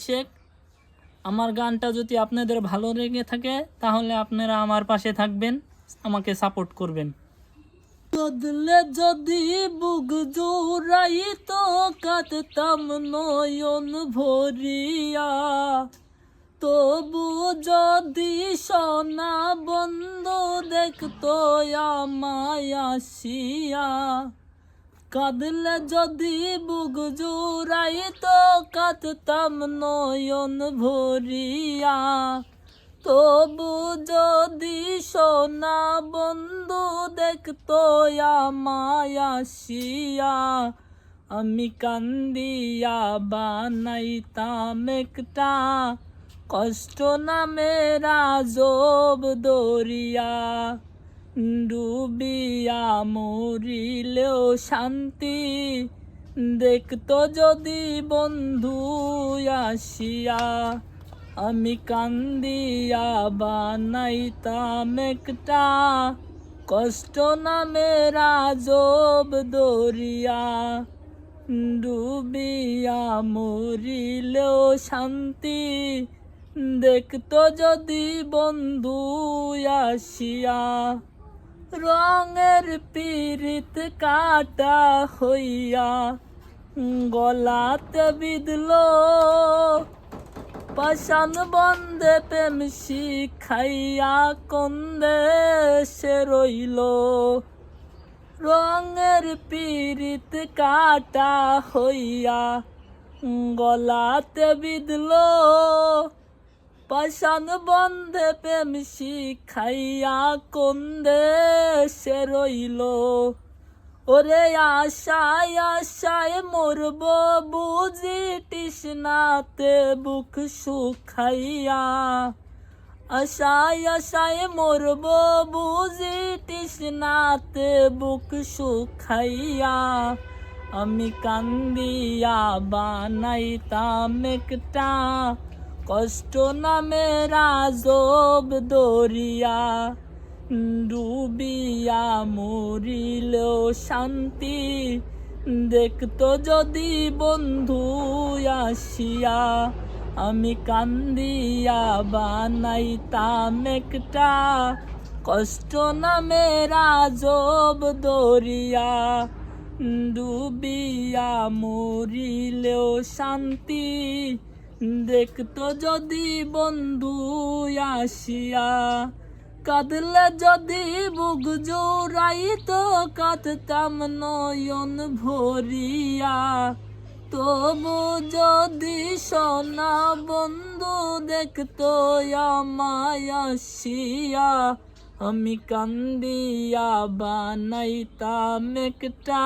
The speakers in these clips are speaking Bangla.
শেখ। আমার গানটা যদি আপনাদের ভালো লেগে থাকে তাহলে আপনারা আমার পাশে থাকবেন, আমাকে সাপোর্ট করবেন। বদলে যদি বুক জোড়াইতো কাঁদতাম নয়ন ভরিয়া, তবু যদি সোনা বন্ধু দেখতো আমায় আসিয়া। কাঁদলে যদি বুক জোড়াইতো কাঁদতাম নয়ন ভরিয়া, তবু যদি সোনা বন্ধু দেখতো আমায় আসিয়া। আমি কান্দিয়া বানাইতাম একটা কষ্ট নামের আজব দরিয়া, ডুবিয়া মরিলেও শান্তি দেখতো যদি বন্ধু আসিয়া। আমি কান্দিয়া বানাইতাম একটা কষ্ট নামের আজব দরিয়া, ডুবিয়া মরিলেও শান্তি দেখতো যদি বন্ধু আসিয়া। রঙের পীড়িত কাটা হইয়া গলাতে বিঁধলো, পাষাণ বন্ধে প্রেম শিখাইয়া কোন দেশে রইল। রঙের পীড়িত কাটা হইয়া গলাতে বিঁধলো, পাষাণ বন্ধে প্রেম শিখাইয়া কোন দেশে রইল। ওরে আশায় আশায় মরব বুঝি তৃষ্ণাতে বুক শুকাইয়া, আশায় আশায় মরব বুঝি তৃষ্ণাতে বুক শুকাইয়া। আমি কান্দিয়া বানাইতাম একটা কষ্ট নামের আজব দরিয়া, ডুবিয়া মরিলেও শান্তি দেখতো যদি বন্ধু আসিয়া। আমি কান্দিয়া বানাইতাম একটা কষ্ট নামের আজব দরিয়া, ডুবিয়া মরিলেও শান্তি দেখতো যদি বন্ধু আসিয়া। কাঁদলে যদি বুক জোড়াইতো কাঁদতাম নয়ন ভরিয়া, তবু যদি সোনা বন্ধু দেখতো আমায় আসিয়া। আমি কান্দিয়া বানাইতাম একটা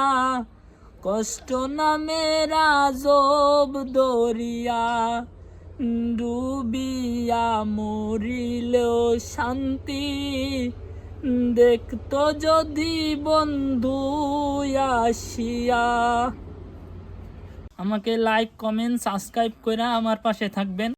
কষ্ট নামের আজব দরিয়া, ডুবিয়া মরিলেও শান্তি দেখতো যদি বন্ধু আসিয়া। আমাকে লাইক কমেন্ট সাবস্ক্রাইব করে আমার পাশে থাকবেন।